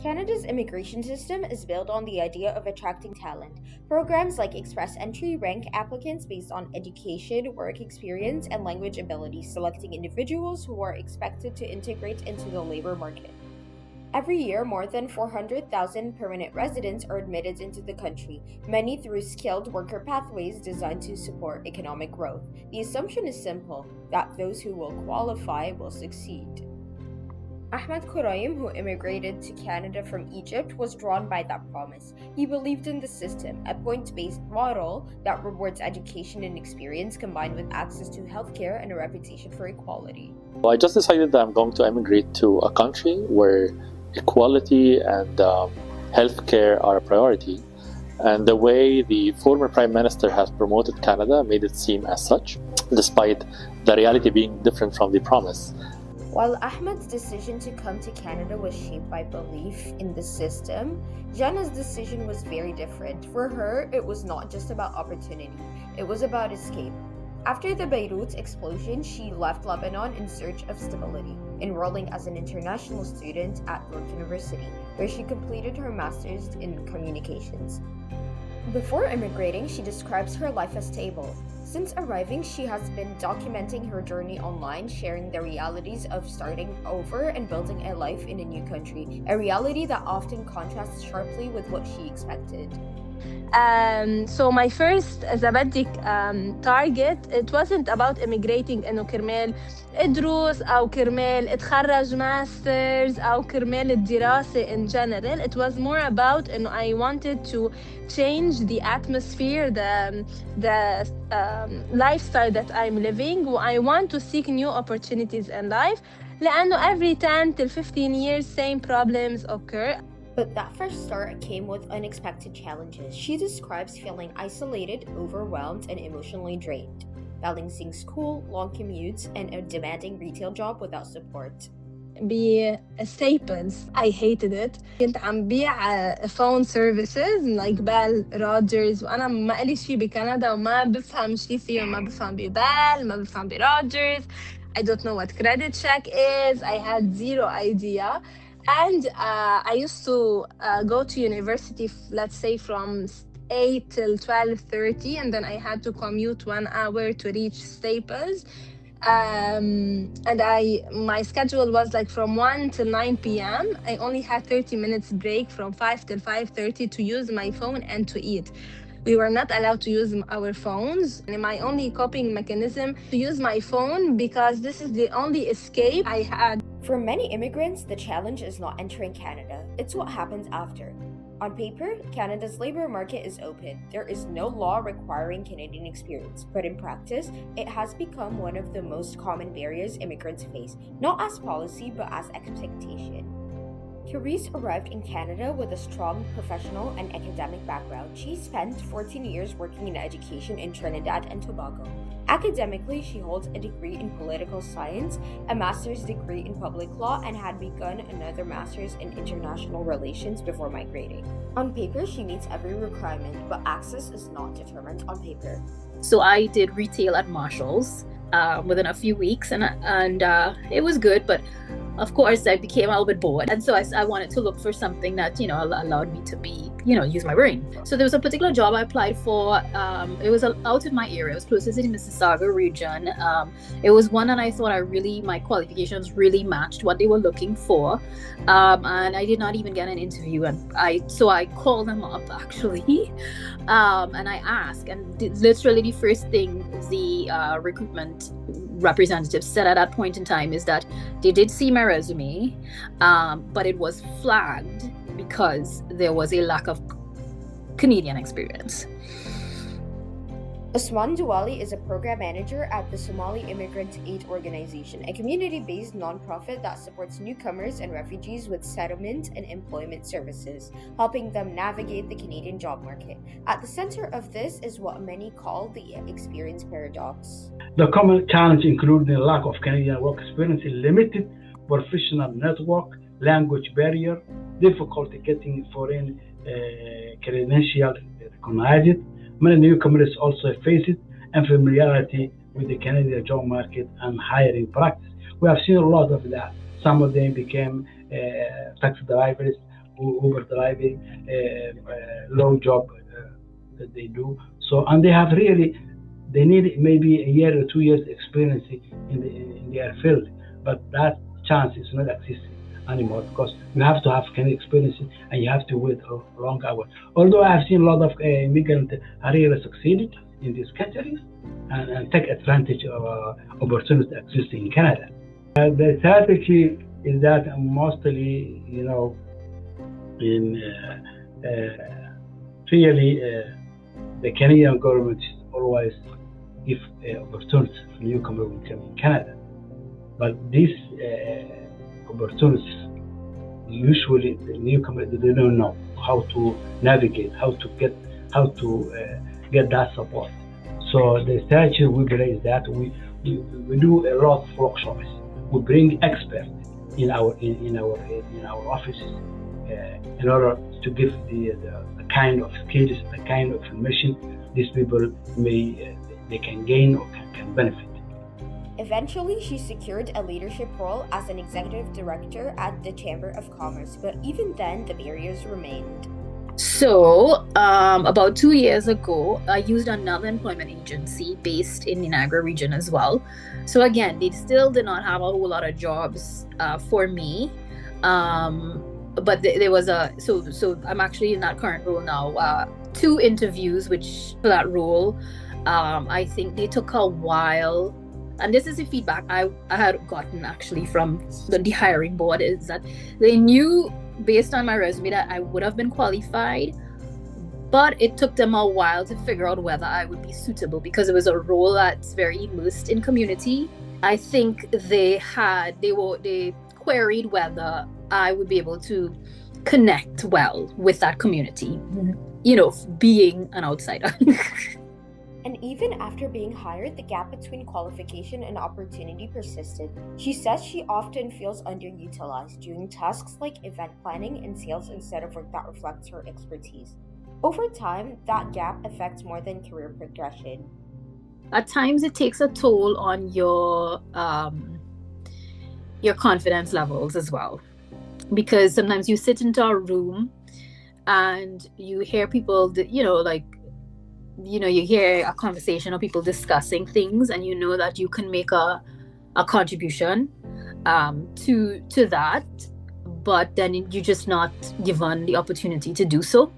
Canada's immigration system is built on the idea of attracting talent. Programs like Express Entry rank applicants based on education, work experience, and language ability, selecting individuals who are expected to integrate into the labor market. Every year, more than 400,000 permanent residents are admitted into the country, many through skilled worker pathways designed to support economic growth. The assumption is simple that those who will qualify will succeed. Ahmed Khuraim, who immigrated to Canada from Egypt, was drawn by that promise. He believed in the system, a point-based model that rewards education and experience combined with access to healthcare and a reputation for equality. Well, I just decided that I'm going to emigrate to a country where equality and healthcare are a priority. And the way the former Prime Minister has promoted Canada made it seem as such, despite the reality being different from the promise. While Ahmed's decision to come to Canada was shaped by belief in the system, Jana's decision was very different. For her, it was not just about opportunity, it was about escape. After the Beirut explosion, she left Lebanon in search of stability, enrolling as an international student at York University, where she completed her master's in communications. Before immigrating, she describes her life as stable. Since arriving, she has been documenting her journey online, sharing the realities of starting over and building a life in a new country, a reality that often contrasts sharply with what she expected. So my first بدك target, it wasn't about immigrating إنه كرمال ادرس أو كرمال اتخرج masters أو كرمال الدراسة in general. It was more about إنه I wanted to change the atmosphere, the lifestyle that I'm living. I want to seek new opportunities in life لأنه every 10 to 15 years same problems occur. But that first start came with unexpected challenges. She describes feeling isolated, overwhelmed, and emotionally drained, balancing school, long commutes, and a demanding retail job without support. Staples, I hated it. كنت عم بيع phone services like Bell, Rogers, وأنا ما إلي شي بكندا وما بفهم شي فيهم. ما بفهم ببال، ما بفهم برogers. I don't know what credit check is. I had zero idea. And I used to go to university, let's say from 8 till 12:30, and then I had to commute 1 hour to reach Staples. And my schedule was like from 1 till 9 p.m. I only had 30 minutes break from 5 till 5:30 to use my phone and to eat. We were not allowed to use our phones. And my only coping mechanism to use my phone because this is the only escape I had. For many immigrants, the challenge is not entering Canada, it's what happens after. On paper, Canada's labor market is open. There is no law requiring Canadian experience, but in practice, it has become one of the most common barriers immigrants face, not as policy, but as expectation. Carice arrived in Canada with a strong professional and academic background. She spent 14 years working in education in Trinidad and Tobago. Academically, she holds a degree in political science, a master's degree in public law, and had begun another master's in international relations before migrating. On paper, she meets every requirement, but access is not determined on paper. So I did retail at Marshall's within a few weeks, and it was good, but of course I became a little bit bored, and so I wanted to look for something that allowed me to be use my brain. So there was a particular job I applied for. It was out of my area. It was close to the Mississauga region. It was one that I thought my qualifications really matched what they were looking for, and I did not even get an interview. And so I called them up actually, and I asked, and literally the first thing the recruitment representative said at that point in time is that they did see my resume, but it was flagged because there was a lack of Canadian experience. Osman Douali is a program manager at the Somali Immigrant Aid Organization, a community-based nonprofit that supports newcomers and refugees with settlement and employment services, helping them navigate the Canadian job market. At the center of this is what many call the experience paradox. The common challenge include the lack of Canadian work experience, limited professional network, language barrier, difficulty getting foreign credentials recognized. Many newcomers also face unfamiliarity with the Canadian job market and hiring practice. We have seen a lot of that. Some of them became taxi drivers, Uber driving, low job that they do. So, and they have really, they need maybe a year or 2 years experience in their field, but that chance is not existing anymore because you have to have kind of experience and you have to wait a long hour. Although I have seen a lot of immigrants really succeeded in these categories and take advantage of opportunities existing in Canada. The strategy is that mostly, you know, in really the Canadian government always give opportunities for newcomers who come in Canada. But these opportunities, usually the newcomers, they don't know how to navigate, how to get that support. So the strategy we bring is that we do a lot of workshops. We bring experts in our offices in order to give the kind of skills, the kind of information these people they can gain or can benefit. Eventually, she secured a leadership role as an executive director at the Chamber of Commerce, but even then, the barriers remained. So, about 2 years ago, I used another employment agency based in the Niagara region as well. So again, they still did not have a whole lot of jobs for me. But there was so I'm actually in that current role now. 2 interviews, which for that role, I think they took a while. And this is the feedback I had gotten actually from the hiring board, is that they knew based on my resume that I would have been qualified, but it took them a while to figure out whether I would be suitable because it was a role that's very immersed in community. I think they queried whether I would be able to connect well with that community, you know, being an outsider. And even after being hired, the gap between qualification and opportunity persisted. She says she often feels underutilized, doing tasks like event planning and sales instead of work that reflects her expertise. Over time, that gap affects more than career progression. At times, it takes a toll on your confidence levels as well, because sometimes you sit into a room and you hear people that, you hear a conversation of people discussing things, and you know that you can make a contribution to that, but then you're just not given the opportunity to do so.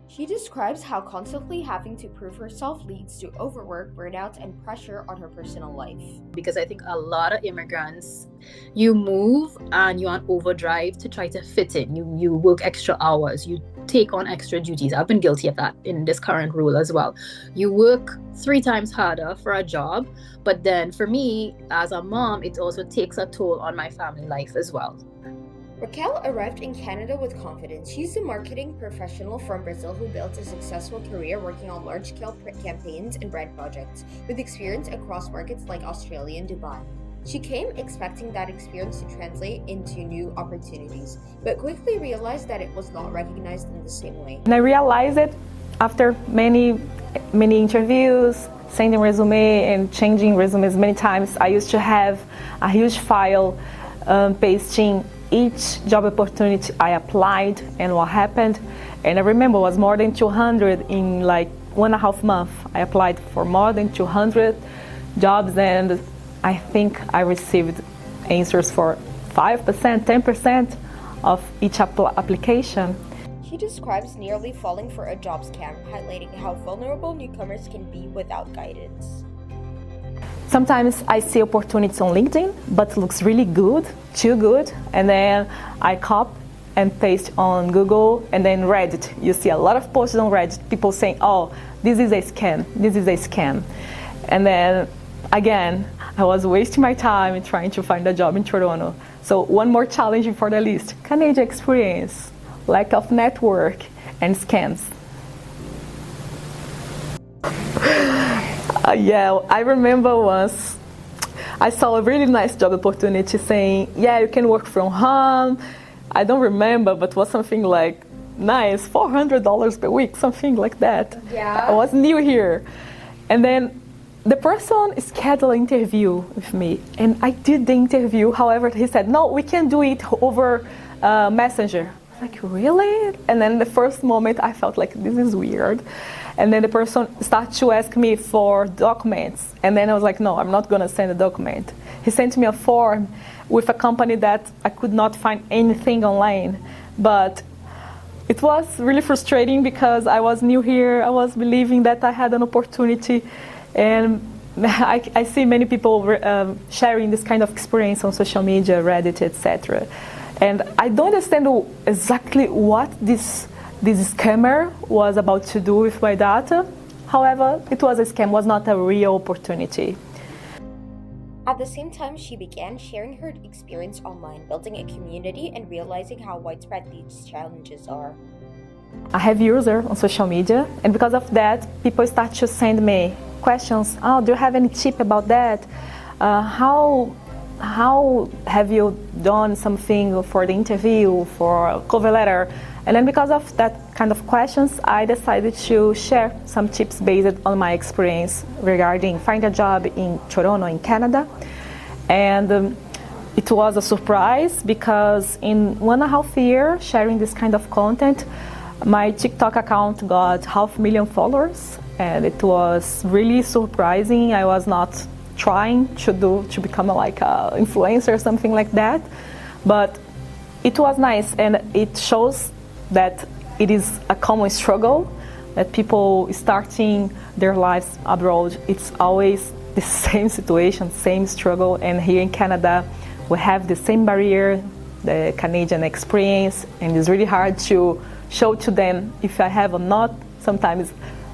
She describes how constantly having to prove herself leads to overwork, burnout, and pressure on her personal life. Because I think a lot of immigrants, you move and you're on overdrive to try to fit in. You work extra hours, you take on extra duties. I've been guilty of that in this current role as well. You work 3 times harder for a job, but then for me, as a mom, it also takes a toll on my family life as well. Raquel arrived in Canada with confidence. She's a marketing professional from Brazil who built a successful career working on large-scale campaigns and brand projects, with experience across markets like Australia and Dubai. She came expecting that experience to translate into new opportunities, but quickly realized that it was not recognized in the same way. And I realized it after many interviews, sending resume and changing resumes many times. I used to have a huge file pasting each job opportunity I applied and what happened. And I remember it was more than 200 in like 1.5 months. I applied for more than 200 jobs, and I think I received answers for 5%, 10% of each application. She describes nearly falling for a job scam, highlighting how vulnerable newcomers can be without guidance. Sometimes I see opportunities on LinkedIn, but it looks really good, too good, and then I copy and paste on Google, and then Reddit. You see a lot of posts on Reddit, people saying, oh, this is a scam, this is a scam. And then, again, I was wasting my time trying to find a job in Toronto. So one more challenge for the list: Canadian experience, lack of network, and scams. I remember once I saw a really nice job opportunity saying, yeah, you can work from home. I don't remember, but it was something like nice, $400 per week, something like that. Yeah. I was new here. And then the person scheduled an interview with me, and I did the interview. However, he said, no, we can do it over Messenger. like, really? And then the first moment I felt like, this is weird. And then the person started to ask me for documents. And then I was like, no, I'm not going to send a document. He sent me a form with a company that I could not find anything online. But it was really frustrating because I was new here. I was believing that I had an opportunity. And I see many people sharing this kind of experience on social media, Reddit, etc. And I don't understand exactly what this scammer was about to do with my data. However, it was a scam, was not a real opportunity. At the same time, she began sharing her experience online, building a community and realizing how widespread these challenges are. I have users on social media, and because of that, people start to send me questions. Oh, do you have any tip about that? How have you done something for the interview, for a cover letter? And then because of that kind of questions, I decided to share some tips based on my experience regarding finding a job in Toronto, in Canada. And it was a surprise because in 1.5 years sharing this kind of content, my TikTok account got 500,000 followers, and it was really surprising. I was not trying to become like an influencer or something like that, but it was nice, and it shows that it is a common struggle, that people starting their lives abroad, it's always the same situation, same struggle. And here in Canada, we have the same barrier, the Canadian experience, and it's really hard to show to them if I have or not. Sometimes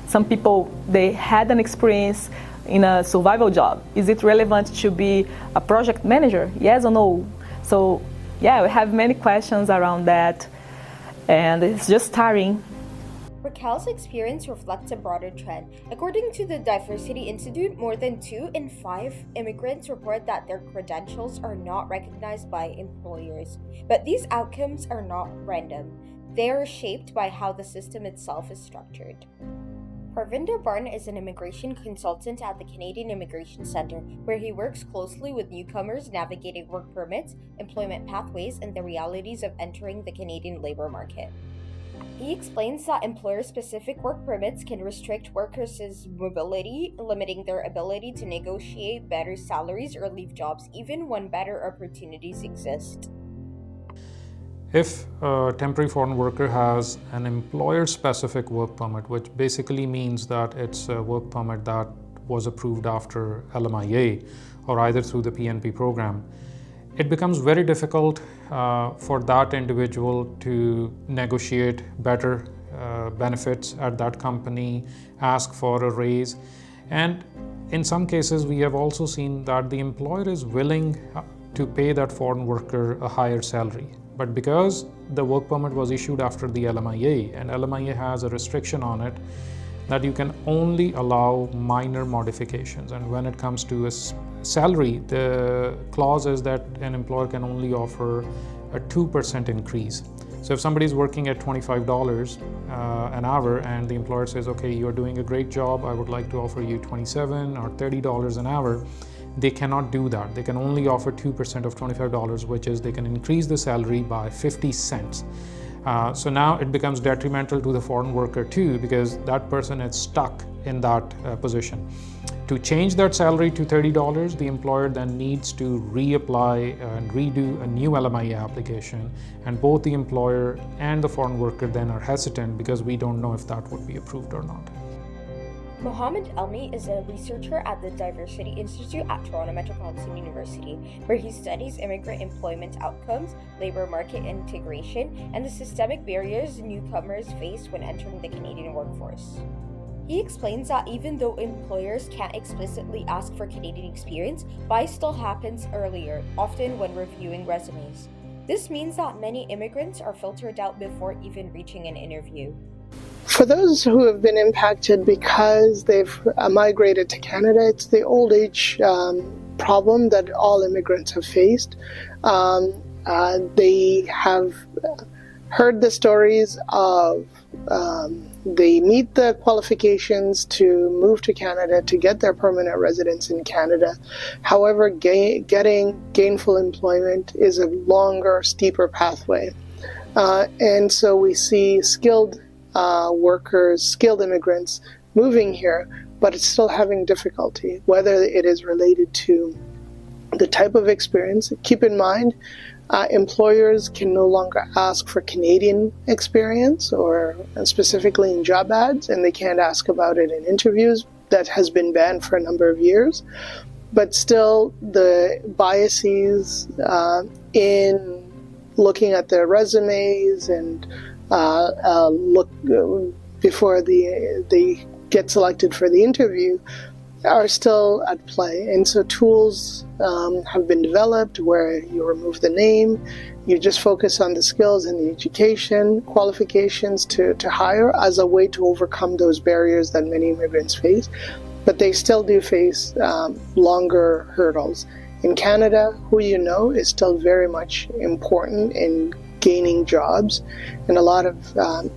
some people, they had an experience in a survival job. Is it relevant to be a project manager? Yes or no? So yeah, we have many questions around that, and it's just tiring. Raquel's experience reflects a broader trend. According to the Diversity Institute, more than 2 in 5 immigrants report that their credentials are not recognized by employers. But these outcomes are not random. They are shaped by how the system itself is structured. Parvinder Barn is an immigration consultant at the Canadian Immigration Centre, where he works closely with newcomers navigating work permits, employment pathways, and the realities of entering the Canadian labour market. He explains that employer-specific work permits can restrict workers' mobility, limiting their ability to negotiate better salaries or leave jobs even when better opportunities exist. If a temporary foreign worker has an employer-specific work permit, which basically means that it's a work permit that was approved after LMIA or either through the PNP program, it becomes very difficult for that individual to negotiate better benefits at that company, ask for a raise. And in some cases, we have also seen that the employer is willing to pay that foreign worker a higher salary. But because the work permit was issued after the LMIA, and LMIA has a restriction on it that you can only allow minor modifications. And when it comes to a salary, the clause is that an employer can only offer a 2% increase. So if somebody is working at $25 an hour and the employer says, okay, you're doing a great job, I would like to offer you $27 or $30 an hour, they cannot do that. They can only offer 2% of $25, which is they can increase the salary by 50 cents. So now it becomes detrimental to the foreign worker too, because that person is stuck in that position. To change that salary to $30, the employer then needs to reapply and redo a new LMIA application, and both the employer and the foreign worker then are hesitant because we don't know if that would be approved or not. Mohammed Elmi is a researcher at the Diversity Institute at Toronto Metropolitan University, where he studies immigrant employment outcomes, labor market integration, and the systemic barriers newcomers face when entering the Canadian workforce. He explains that even though employers can't explicitly ask for Canadian experience, bias still happens earlier, often when reviewing resumes. This means that many immigrants are filtered out before even reaching an interview. For those who have been impacted because they've migrated to Canada, it's the old age problem that all immigrants have faced. They have heard the stories of they meet the qualifications to move to Canada to get their permanent residence in Canada. However, getting gainful employment is a longer, steeper pathway. And so we see skilled workers, skilled immigrants moving here, but it's still having difficulty, whether it is related to the type of experience. Keep in mind, employers can no longer ask for Canadian experience, or specifically in job ads, and they can't ask about it in interviews. That has been banned for a number of years. But still, the biases in looking at their resumes and look before they get selected for the interview are still at play. And so tools have been developed where you remove the name, you just focus on the skills and the education qualifications to hire as a way to overcome those barriers that many immigrants face. But they still do face longer hurdles. In Canada, who you know is still very much important in gaining jobs. And a lot of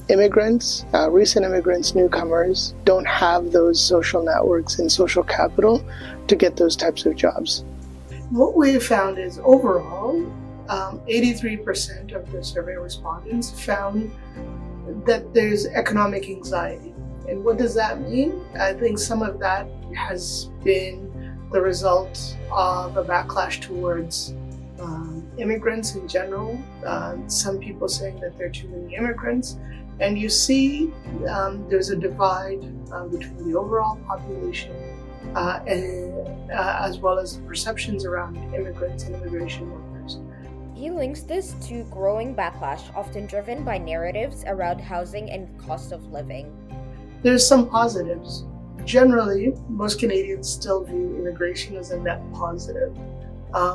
immigrants, recent immigrants, newcomers, don't have those social networks and social capital to get those types of jobs. What we found is overall, 83% of the survey respondents found that there's economic anxiety. And what does that mean? I think some of that has been the result of a backlash towards immigrants in general. Some people saying that there are too many immigrants. And you see there's a divide between the overall population and, as well as perceptions around immigrants and immigration workers. He links this to growing backlash, often driven by narratives around housing and cost of living. There's some positives. Generally, most Canadians still view immigration as a net positive.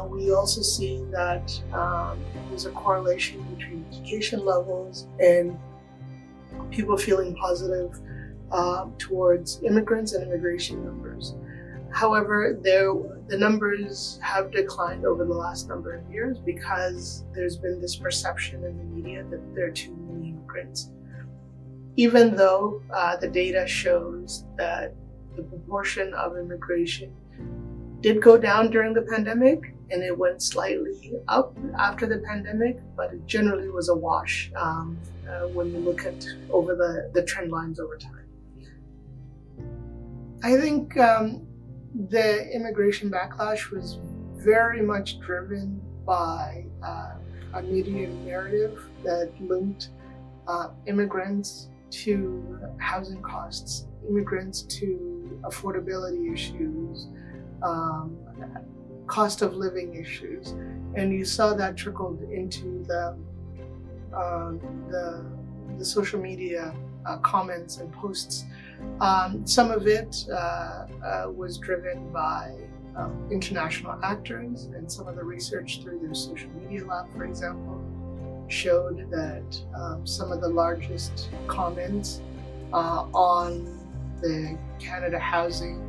We also see that there's a correlation between education levels and people feeling positive towards immigrants and immigration numbers. However, the numbers have declined over the last number of years because there's been this perception in the media that there are too many immigrants. Even though the data shows that the proportion of immigration did go down during the pandemic, and it went slightly up after the pandemic, but it generally was a wash when you look at over the trend lines over time. I think the immigration backlash was very much driven by a media narrative that linked immigrants to housing costs, immigrants to affordability issues, cost of living issues, and you saw that trickled into the social media comments and posts. Some of it was driven by international actors, and some of the research through their social media lab, for example, showed that some of the largest comments on the Canada Housing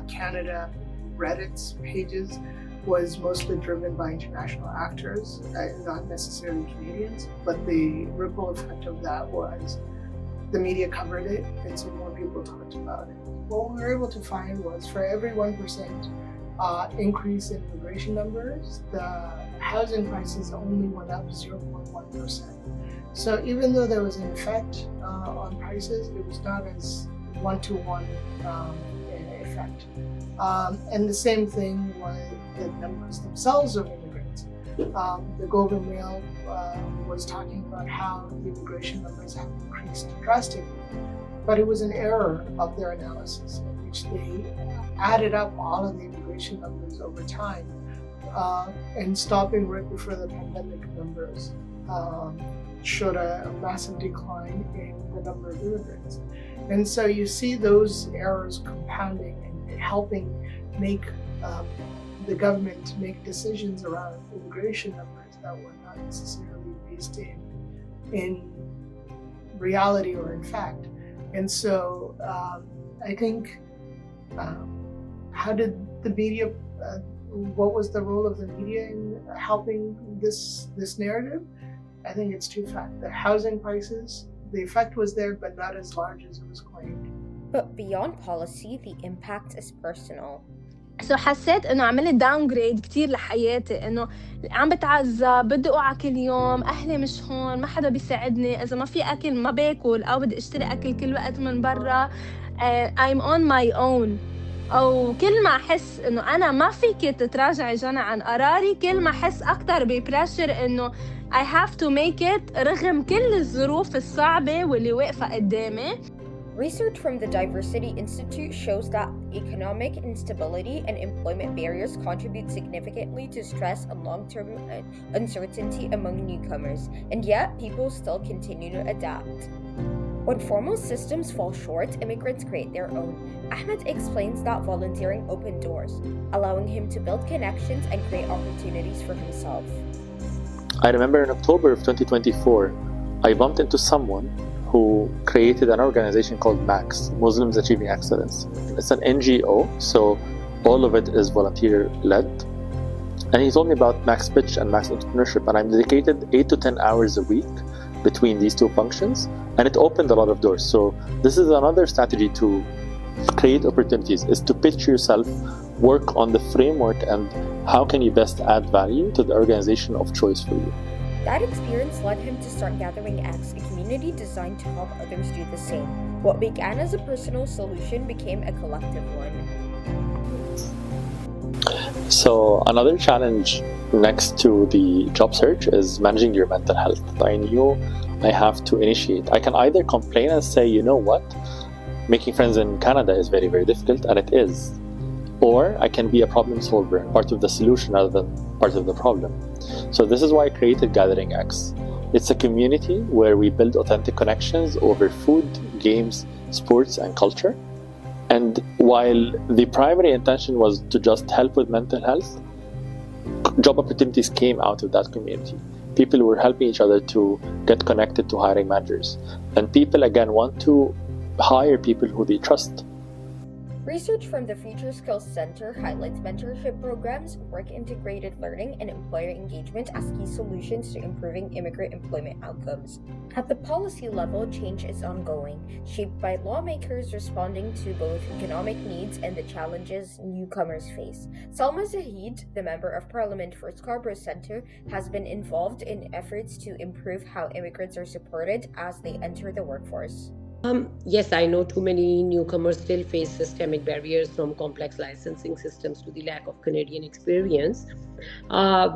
Canada Reddit's pages was mostly driven by international actors, not necessarily Canadians, but the ripple effect of that was the media covered it, and so more people talked about it. What we were able to find was for every 1% increase in immigration numbers, the housing prices only went up 0.1%. So even though there was an effect on prices, it was not as one-to-one effect. And the same thing was the numbers themselves of immigrants. The Globe and Mail was talking about how the immigration numbers have increased drastically, but it was an error of their analysis in which they added up all of the immigration numbers over time, and stopping right before the pandemic numbers showed a massive decline in the number of immigrants. And so you see those errors compounding and helping make the government make decisions around immigration numbers that were not necessarily based in reality or in fact. And so I think how did the media, what was the role of the media in helping this narrative? I think it's two-fact. The housing prices, the effect was there, but not as large as it was claimed. But beyond policy, the impact is personal. سو حسيت انه عملت داون جريد كتير لحياتي، انه عم بتعذب، بدي اوعى كل يوم، اهلي مش هون، ما حدا بيساعدني، اذا ما في اكل ما باكل، او بدي اشتري اكل كل وقت من برا. I'm on my own. او كل ما احس انه انا ما فيك تتراجعي جنى عن قراري، كل ما احس اكتر ببريشر انه I have to make it رغم كل الظروف الصعبة واللي واقفة قدامي. Research from the Diversity Institute shows that economic instability and employment barriers contribute significantly to stress and long-term uncertainty among newcomers, and yet people still continue to adapt. When formal systems fall short, immigrants create their own. Ahmed explains that volunteering opened doors, allowing him to build connections and create opportunities for himself. I remember in October of 2024, I bumped into someone who created an organization called MAX, Muslims Achieving Excellence. It's an NGO, so all of it is volunteer-led. And he told me about Max Pitch and Max Entrepreneurship, and I'm dedicated 8 to 10 hours a week between these two functions, and it opened a lot of doors. So this is another strategy to create opportunities, is to pitch yourself, work on the framework, and how can you best add value to the organization of choice for you. That experience led him to start Gathering X, a community designed to help others do the same. What began as a personal solution became a collective one. So another challenge next to the job search is managing your mental health. I knew I have to initiate. I can either complain and say, you know what, making friends in Canada is very, very difficult, and it is. Or I can be a problem solver, part of the solution rather than part of the problem. So this is why I created Gathering X. It's a community where we build authentic connections over food, games, sports, and culture. And while the primary intention was to just help with mental health, job opportunities came out of that community. People were helping each other to get connected to hiring managers. And people, again, want to hire people who they trust. Research from the Future Skills Center highlights mentorship programs, work-integrated learning, and employer engagement as key solutions to improving immigrant employment outcomes. At the policy level, change is ongoing, shaped by lawmakers responding to both economic needs and the challenges newcomers face. Salma Zahid, the Member of Parliament for Scarborough Centre, has been involved in efforts to improve how immigrants are supported as they enter the workforce. Yes, I know too many newcomers still face systemic barriers, from complex licensing systems to the lack of Canadian experience.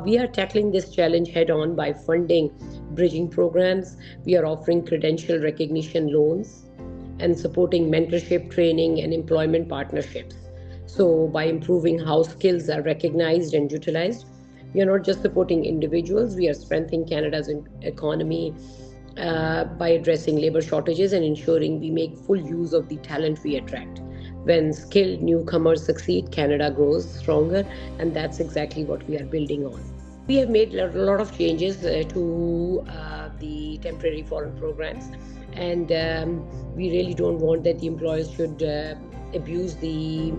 We are tackling this challenge head on by funding bridging programs. We are offering credential recognition loans and supporting mentorship training and employment partnerships. So by improving how skills are recognized and utilized, we are not just supporting individuals, we are strengthening Canada's economy by addressing labor shortages and ensuring we make full use of the talent we attract. When skilled newcomers succeed, Canada grows stronger, and that's exactly what we are building on. We have made a lot of changes to the temporary foreign programs, and we really don't want that the employers should abuse the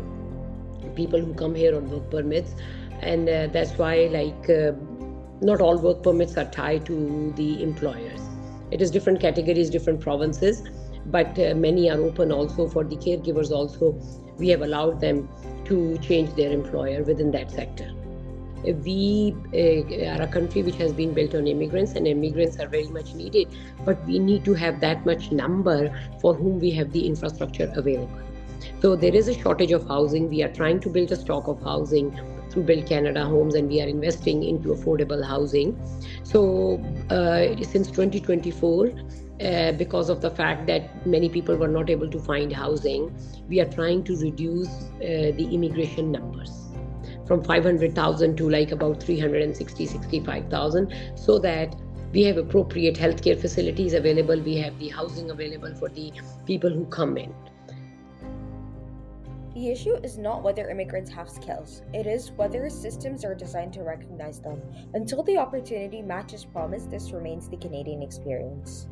people who come here on work permits, and that's why not all work permits are tied to the employers. It is different categories, different provinces, but many are open also for the caregivers also. We have allowed them to change their employer within that sector. We are a country which has been built on immigrants, and immigrants are very much needed, but we need to have that much number for whom we have the infrastructure available. So there is a shortage of housing. We are trying to build a stock of housing through Build Canada Homes, and we are investing into affordable housing. So since 2024, because of the fact that many people were not able to find housing, we are trying to reduce the immigration numbers from 500,000 to about 360,000-65,000, so that we have appropriate healthcare facilities available, we have the housing available for the people who come in. The issue is not whether immigrants have skills, it is whether systems are designed to recognize them. Until the opportunity matches promise, this remains the Canadian experience.